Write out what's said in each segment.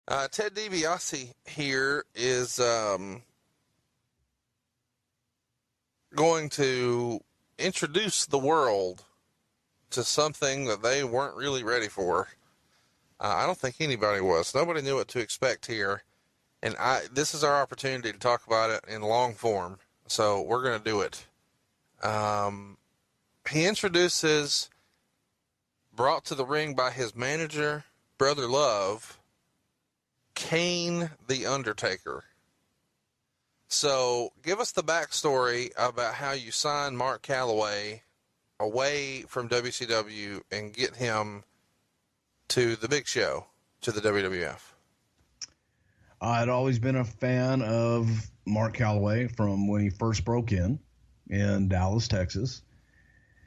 Ted DiBiase here is going to introduce the world to something that they weren't really ready for. I don't think anybody was. Nobody knew what to expect here. And this is our opportunity to talk about it in long form. So we're going to do it. He introduces, brought to the ring by his manager, Brother Love, Kane the Undertaker. So give us the backstory about how you signed Mark Callaway away from WCW and get him to the big show, to the WWF. I'd always been a fan of Mark Callaway from when he first broke in Dallas, Texas.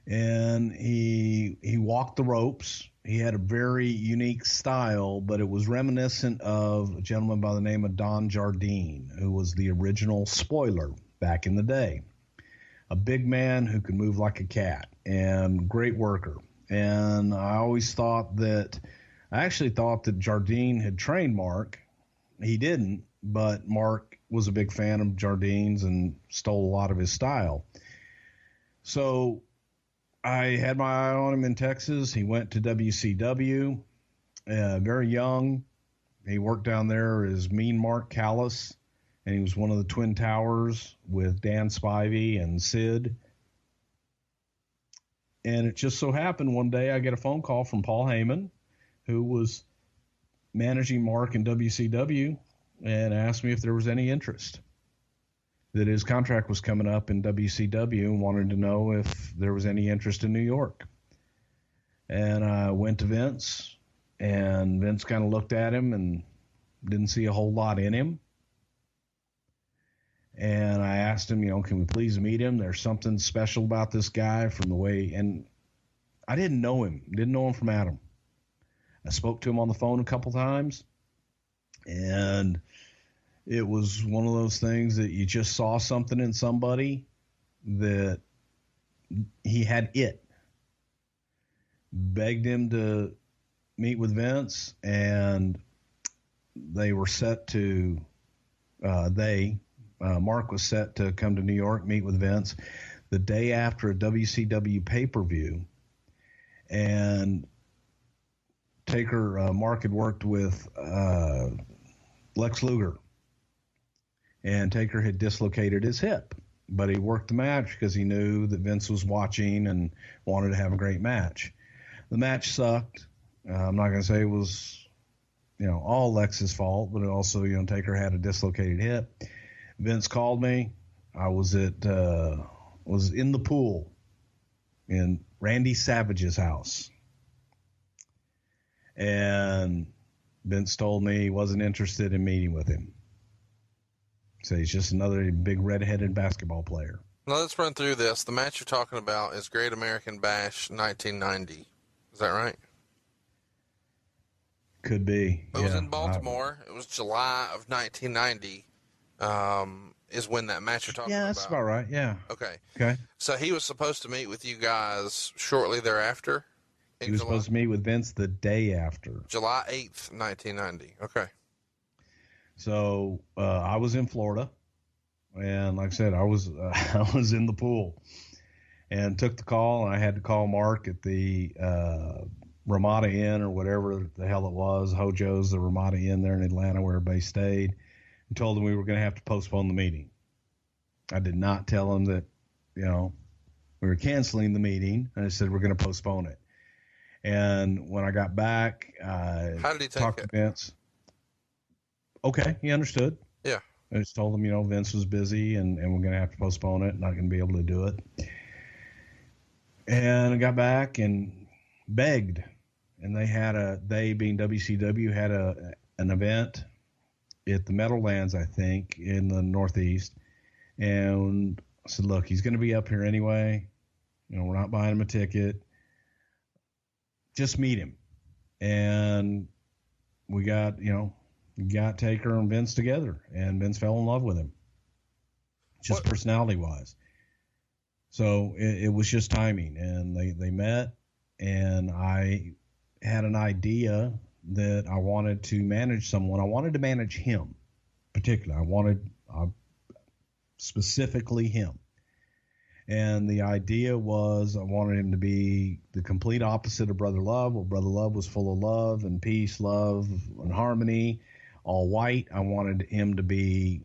And he walked the ropes. He had a very unique style, but it was reminiscent of a gentleman by the name of Don Jardine, who was the original Spoiler back in the day. A big man who could move like a cat and great worker. And I actually thought that Jardine had trained Mark. He didn't, but Mark was a big fan of Jardine's and stole a lot of his style. So I had my eye on him in Texas. He went to WCW, very young. He worked down there as Mean Mark Callis, and he was one of the Twin Towers with Dan Spivey and Sid. And it just so happened one day I get a phone call from Paul Heyman, who was managing Mark in WCW, and asked me if there was any interest. That his contract was coming up in WCW and wanted to know if there was any interest in New York. And I went to Vince, and Vince kind of looked at him and didn't see a whole lot in him. And I asked him, can we please meet him? There's something special about this guy from the way, and I didn't know him from Adam. I spoke to him on the phone a couple times, and it was one of those things that you just saw something in somebody that he had it. Begged him to meet with Vince, and they were set to, Mark was set to come to New York, meet with Vince the day after a WCW pay-per-view. And Mark had worked with Lex Luger, and Taker had dislocated his hip, but he worked the match because he knew that Vince was watching and wanted to have a great match. The match sucked. I'm not going to say it was, all Lex's fault, but it also, Taker had a dislocated hip. Vince called me. I was in the pool in Randy Savage's house. And Vince told me he wasn't interested in meeting with him. So he's just another big red-headed basketball player. Now let's run through this. The match you're talking about is Great American Bash 1990. Is that right? Could be. It was in Baltimore. It was July of 1990 is when that match you're talking about. Yeah, that's about right. Yeah. Okay. So he was supposed to meet with you guys shortly thereafter? He was supposed to meet with Vince the day after. July 8th, 1990. Okay. So I was in Florida, and like I said, I was in the pool, and took the call. And I had to call Mark at the Ramada Inn or whatever the hell it was, Hojo's, the Ramada Inn there in Atlanta where everybody stayed, and told him we were going to have to postpone the meeting. I did not tell him that, we were canceling the meeting. I said we're going to postpone it. And when I got back, how did he talked to Vince. Okay, he understood. Yeah. I just told him, Vince was busy and we're going to have to postpone it, not going to be able to do it. And I got back and begged. And they being WCW, had an event at the Meadowlands, I think, in the Northeast. And I said, look, he's going to be up here anyway. We're not buying him a ticket. Just meet him. And we got Taker and Vince together, and Vince fell in love with him, just personality-wise. So it was just timing, and they met, and I had an idea that I wanted to manage someone. I wanted to manage him, particularly. I wanted specifically him. And the idea was I wanted him to be the complete opposite of Brother Love. Well, Brother Love was full of love and peace, love and harmony, all white. I wanted him to be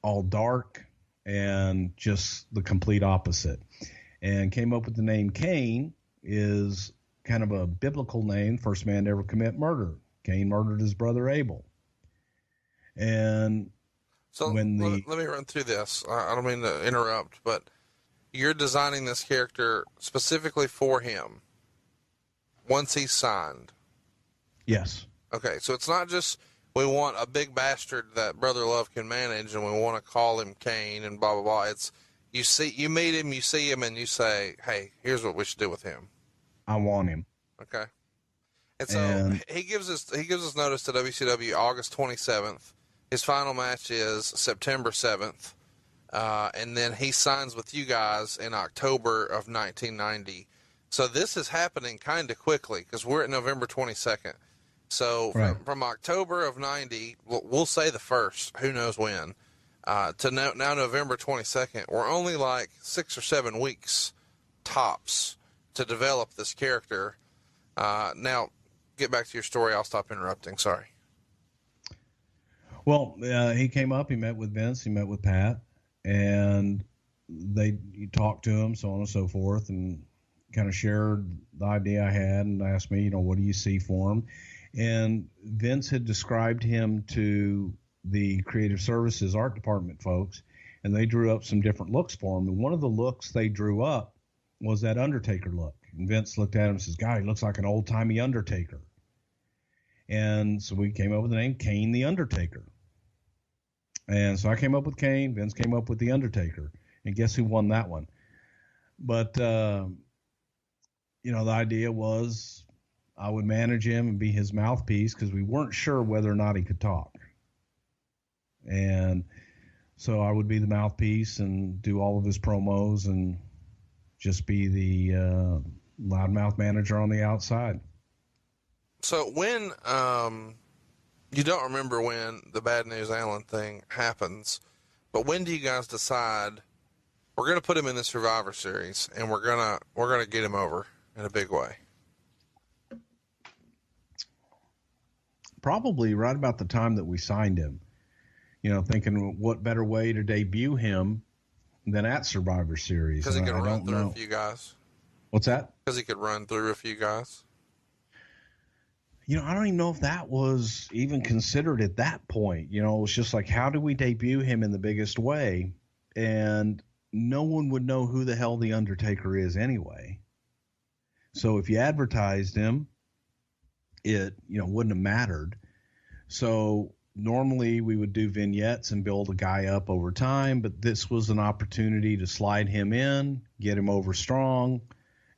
all dark and just the complete opposite. And came up with the name Cain. Is kind of a biblical name, first man to ever commit murder. Cain murdered his brother Abel. And So when let me run through this. I don't mean to interrupt, but you're designing this character specifically for him once he's signed. Yes. Okay, so it's not just we want a big bastard that Brother Love can manage and we want to call him Cain and blah, blah, blah. It's you meet him, you see him, and you say, hey, here's what we should do with him. I want him. Okay. And so he gives us notice to WCW August 27th. His final match is September 7th. And then he signs with you guys in October of 1990. So this is happening kind of quickly because we're at November 22nd. So right. from October of 90, we'll say the 1st, who knows when, to now November 22nd, we're only like 6 or 7 weeks tops to develop this character. Now, get back to your story. I'll stop interrupting. Sorry. Well, he came up, he met with Vince, he met with Pat, and you talked to him, so on and so forth, and kind of shared the idea I had and asked me, what do you see for him? And Vince had described him to the creative services art department folks, and they drew up some different looks for him. And one of the looks they drew up was that Undertaker look. And Vince looked at him and says, God, he looks like an old-timey Undertaker. And so we came up with the name Cain the Undertaker. And so I came up with Cain, Vince came up with the Undertaker. And guess who won that one? But, the idea was I would manage him and be his mouthpiece because we weren't sure whether or not he could talk. And so I would be the mouthpiece and do all of his promos and just be the loudmouth manager on the outside. So when you don't remember when the Bad News Allen thing happens, but when do you guys decide we're going to put him in the Survivor Series and we're gonna get him over in a big way? Probably right about the time that we signed him. Thinking what better way to debut him than at Survivor Series. Because he could run through a few guys. What's that? Because he could run through a few guys. I don't even know if that was even considered at that point. It was just like, how do we debut him in the biggest way? And no one would know who the hell the Undertaker is anyway. So if you advertised him, it, wouldn't have mattered. So normally we would do vignettes and build a guy up over time, but this was an opportunity to slide him in, get him over strong,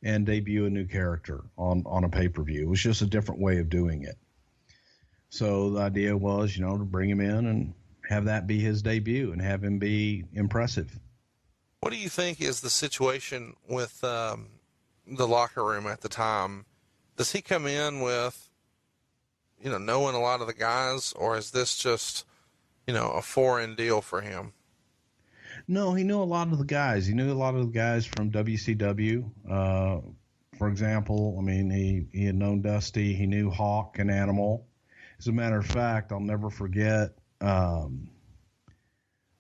and debut a new character on a pay-per-view. It was just a different way of doing it. So the idea was, to bring him in and have that be his debut and have him be impressive. What do you think is the situation with the locker room at the time? Does he come in with, knowing a lot of the guys, or is this just, a foreign deal for him? No, he knew a lot of the guys. He knew a lot of the guys from WCW. For example, he had known Dusty. He knew Hawk and Animal. As a matter of fact, I'll never forget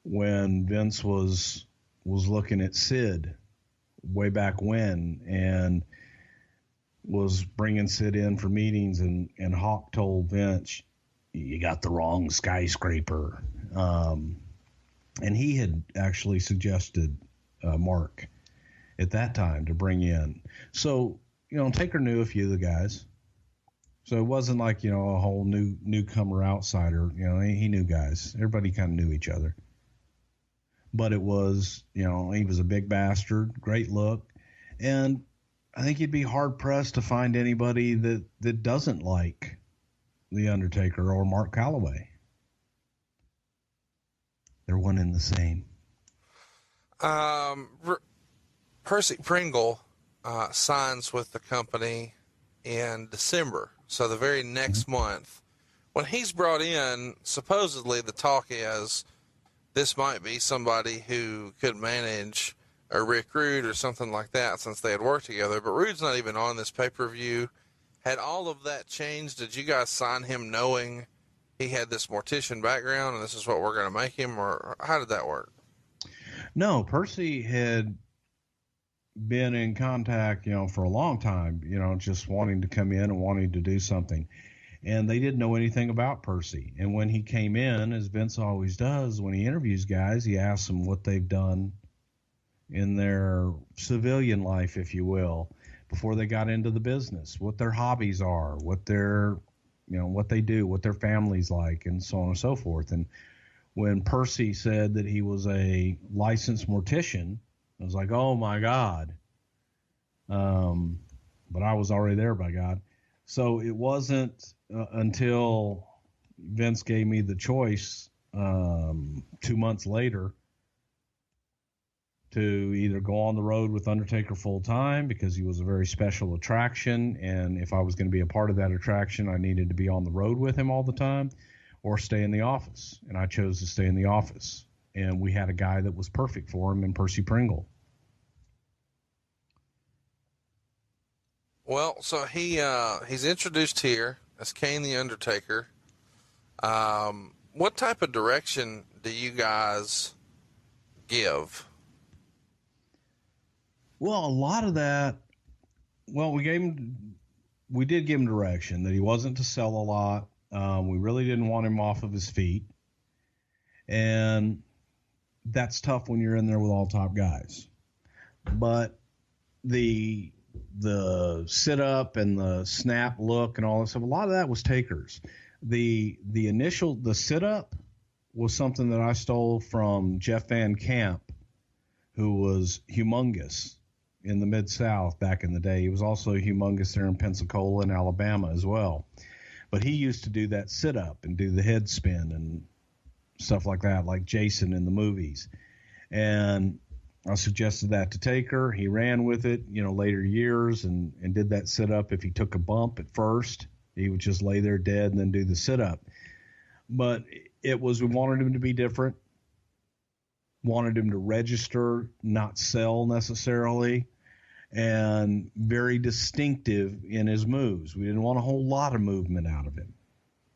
when Vince was looking at Sid way back when and was bringing Sid in for meetings, and Hawk told Vince, you got the wrong skyscraper. And he had actually suggested Mark at that time to bring in. So, Taker knew a few of the guys. So it wasn't like, a whole newcomer outsider. He knew guys. Everybody kind of knew each other. But it was, he was a big bastard, great look. And I think you'd be hard-pressed to find anybody that doesn't like The Undertaker or Mark Callaway. They're one and the same. Percy Pringle signs with the company in December. So the very next month, when he's brought in, supposedly the talk is this might be somebody who could manage a Rick Rude or something like that, since they had worked together. But Rude's not even on this pay-per-view. Had all of that changed? Did you guys sign him knowing he had this mortician background and this is what we're going to make him, or how did that work? No, Percy had been in contact, for a long time, just wanting to come in and wanting to do something. And they didn't know anything about Percy. And when he came in, as Vince always does, when he interviews guys, he asks them what they've done in their civilian life, if you will, before they got into the business, what their hobbies are, what their, what they do, what their family's like, and so on and so forth. And when Percy said that he was a licensed mortician, I was like, oh my God. But I was already there, by God. So it wasn't until Vince gave me the choice 2 months later to either go on the road with Undertaker full time, because he was a very special attraction, and if I was going to be a part of that attraction, I needed to be on the road with him all the time, or stay in the office. And I chose to stay in the office. And we had a guy that was perfect for him in Percy Pringle. Well, so he's introduced here as Kane the Undertaker. What type of direction do you guys give? Well, a lot of that, we did give him direction that he wasn't to sell a lot. We really didn't want him off of his feet. And that's tough when you're in there with all top guys. But the sit up and the snap look and all this stuff, a lot of that was Taker's. The sit up was something that I stole from Jeff Van Camp, who was humongous in the Mid-South back in the day. He was also humongous there in Pensacola and Alabama as well. But he used to do that sit up and do the head spin and stuff like that, like Jason in the movies. And I suggested that to Taker. He ran with it, later years and did that sit up. If he took a bump at first, he would just lay there dead and then do the sit up. But we wanted him to be different, wanted him to register, not sell necessarily, and very distinctive in his moves. We didn't want a whole lot of movement out of him.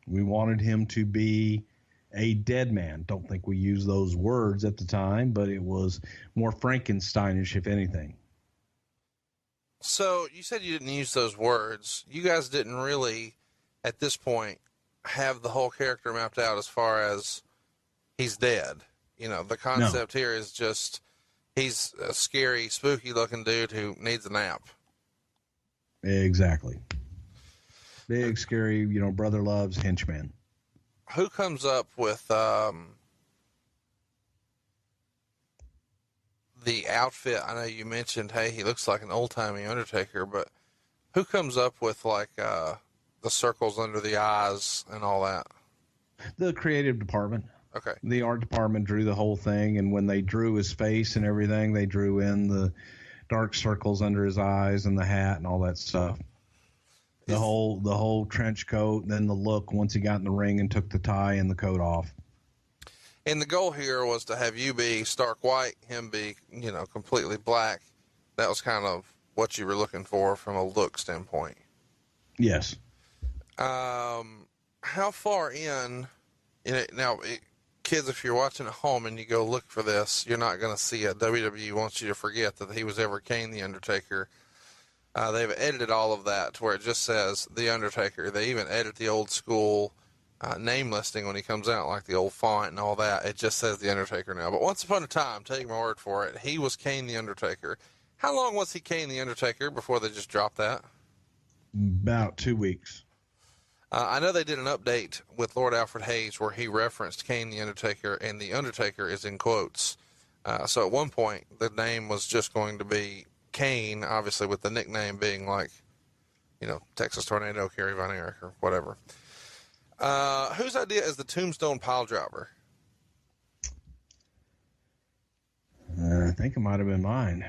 We wanted him to be a dead man. Don't think we used those words at the time, but it was more Frankensteinish, if anything. So you said you didn't use those words. You guys didn't really, at this point, have the whole character mapped out as far as he's dead. The concept here is just he's a scary, spooky-looking dude who needs a nap. Exactly. Big, scary, brother loves henchman. Who comes up with the outfit? I know you mentioned, hey, he looks like an old-timey Undertaker, but who comes up with, the circles under the eyes and all that? The creative department. Okay. The art department drew the whole thing, and when they drew his face and everything, they drew in the dark circles under his eyes and the hat and all that stuff. The whole trench coat, and then the look once he got in the ring and took the tie and the coat off. And the goal here was to have you be stark white, him be, completely black. That was kind of what you were looking for from a look standpoint. Yes. How far in now, kids, if you're watching at home and you go look for this, you're not going to see it. WWE wants you to forget that he was ever Kane the Undertaker. They've edited all of that to where it just says The Undertaker. They even edit the old school name listing when he comes out, like the old font and all that. It just says The Undertaker now. But once upon a time, take my word for it, he was Kane the Undertaker. How long was he Kane the Undertaker before they just dropped that? About 2 weeks. I know they did an update with Lord Alfred Hayes where he referenced Kane the Undertaker, and the Undertaker is in quotes. So at one point, the name was just going to be Kane, obviously with the nickname being like, Texas Tornado, Kerry Von Erich, or whatever. Whose idea is the Tombstone Pile Driver? I think it might have been mine.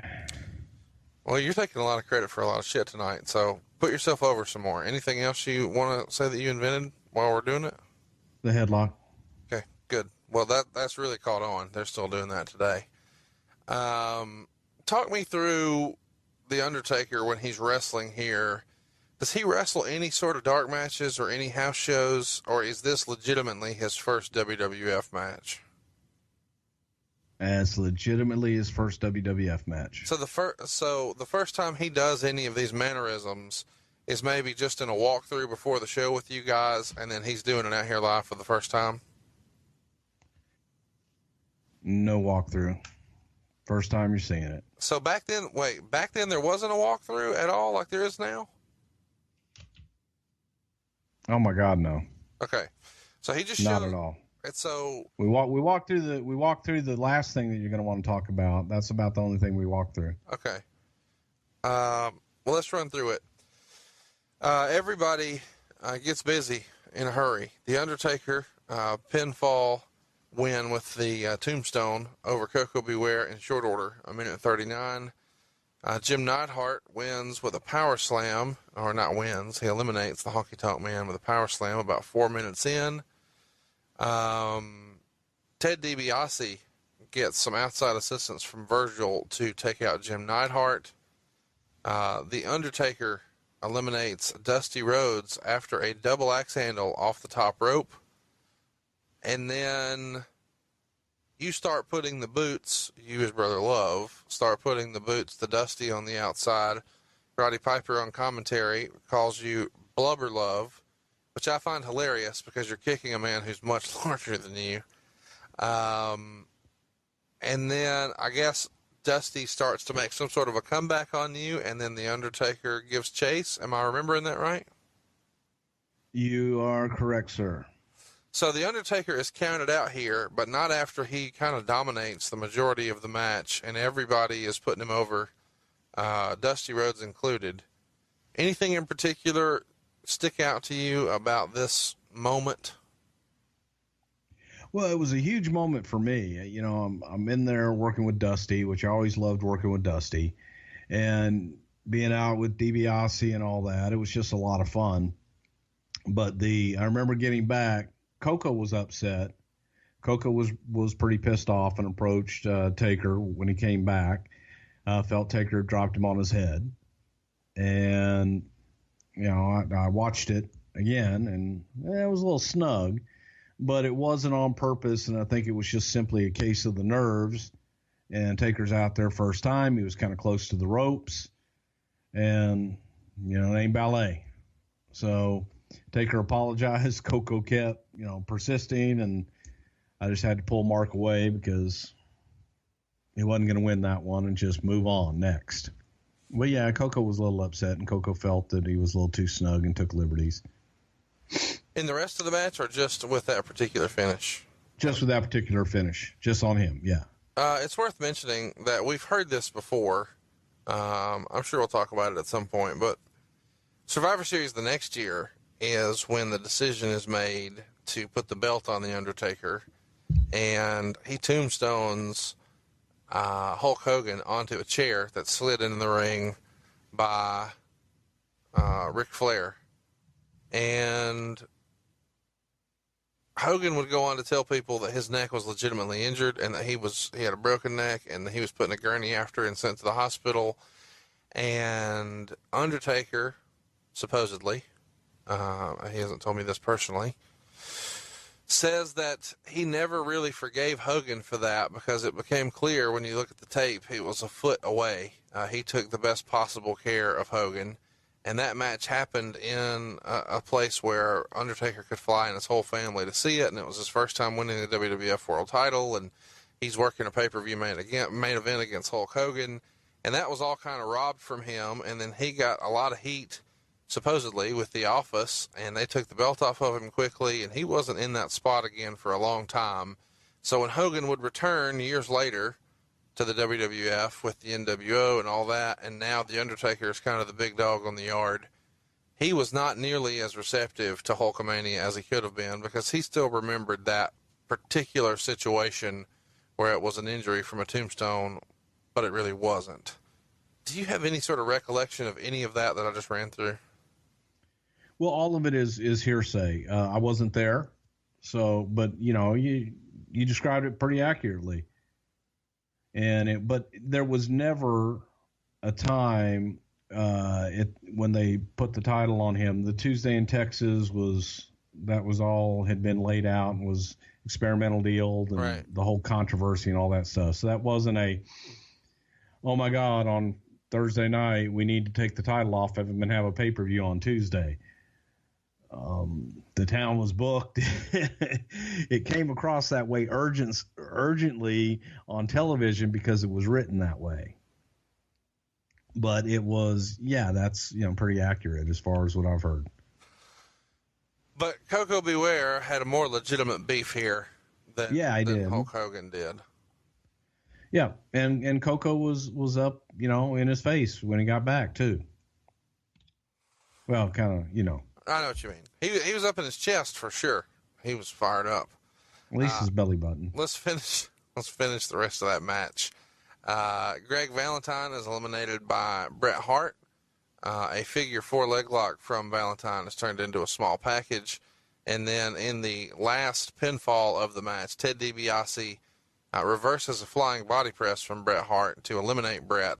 Well, you're taking a lot of credit for a lot of shit tonight, so put yourself over some more. Anything else you want to say that you invented while we're doing it? The headlock. Okay, good. Well, that's really caught on. They're still doing that today. Talk me through the Undertaker when he's wrestling here. Does he wrestle any sort of dark matches or any house shows, or is this legitimately his first WWF match? As legitimately his first WWF match. So the first time he does any of these mannerisms is maybe just in a walkthrough before the show with you guys, and then he's doing it out here live for the first time? No walkthrough. First time you're seeing it. So back then there wasn't a walkthrough at all like there is now? Oh my God, no. Okay. So he just not at all. And so we walked through the last thing that you're going to want to talk about. That's about the only thing we walked through. Okay. Well, let's run through it. Everybody gets busy in a hurry. The Undertaker pinfall win with the tombstone over Coco Beware in short order, 1:39. Jim Neidhart wins with a power slam, or not wins, he eliminates the Honky Tonk Man with a power slam about 4 minutes in. Ted DiBiase gets some outside assistance from Virgil to take out Jim Neidhart. The Undertaker eliminates Dusty Rhodes after a double axe handle off the top rope. And then you start putting the boots, you as Brother Love, start putting the boots to Dusty on the outside. Roddy Piper on commentary calls you Blubber Love, which I find hilarious because you're kicking a man who's much larger than you. And then I guess Dusty starts to make some sort of a comeback on you, and then the Undertaker gives chase. Am I remembering that right? You are correct, sir. So the Undertaker is counted out here, but not after he kind of dominates the majority of the match, and everybody is putting him over, Dusty Rhodes included. Anything in particular stick out to you about this moment? Well, it was a huge moment for me. You know, I'm in there working with Dusty, which I always loved working with Dusty, and being out with DiBiase and all that. It was just a lot of fun. But I remember getting back. Coco was upset. Coco was pretty pissed off and approached Taker when he came back. Felt Taker dropped him on his head, and you know I watched it again, and it was a little snug. But it wasn't on purpose, and I think it was just simply a case of the nerves. And Taker's out there first time. He was kind of close to the ropes, and, you know, it ain't ballet. So Taker apologized. Coco kept, persisting, and I just had to pull Mark away because he wasn't going to win that one and just move on next. But, yeah, Coco was a little upset, and Coco felt that he was a little too snug and took liberties. In the rest of the match, or just with that particular finish? Just with that particular finish. Just on him, yeah. It's worth mentioning that we've heard this before. I'm sure we'll talk about it at some point, but Survivor Series the next year is when the decision is made to put the belt on The Undertaker, and he tombstones Hulk Hogan onto a chair that slid into the ring by Ric Flair. And Hogan would go on to tell people that his neck was legitimately injured and that he had a broken neck and that he was put in a gurney after and sent to the hospital. And Undertaker, supposedly, he hasn't told me this personally, says that he never really forgave Hogan for that because it became clear when you look at the tape, he was a foot away. He took the best possible care of Hogan. And that match happened in a place where Undertaker could fly and his whole family to see it. And it was his first time winning the WWF World title. And he's working a pay-per-view main event against Hulk Hogan. And that was all kind of robbed from him. And then he got a lot of heat, supposedly, with the Office. And they took the belt off of him quickly. And he wasn't in that spot again for a long time. So when Hogan would return years later to the WWF with the NWO and all that, and now the Undertaker is kind of the big dog on the yard, he was not nearly as receptive to Hulkamania as he could have been because he still remembered that particular situation where it was an injury from a tombstone, but it really wasn't. Do you have any sort of recollection of any of that I just ran through? Well, all of it is hearsay. I wasn't there, so but you described it pretty accurately. But there was never a time when they put the title on him. The Tuesday in Texas was all had been laid out and was experimental deal and Right. the whole controversy and all that stuff. So that wasn't oh my God, on Thursday night we need to take the title off and have a pay-per-view on Tuesday. The town was booked. It came across that way urgently on television because it was written that way. But it was, that's pretty accurate as far as what I've heard. But Coco Beware had a more legitimate beef here than Hulk Hogan did. Yeah, and Coco was up, in his face when he got back too. Well, kind of, I know what you mean. He was up in his chest for sure. He was fired up. At least his belly button. Let's finish the rest of that match. Greg Valentine is eliminated by Bret Hart. A figure 4 leg lock from Valentine is turned into a small package. And then in the last pinfall of the match, Ted DiBiase reverses a flying body press from Bret Hart to eliminate Bret.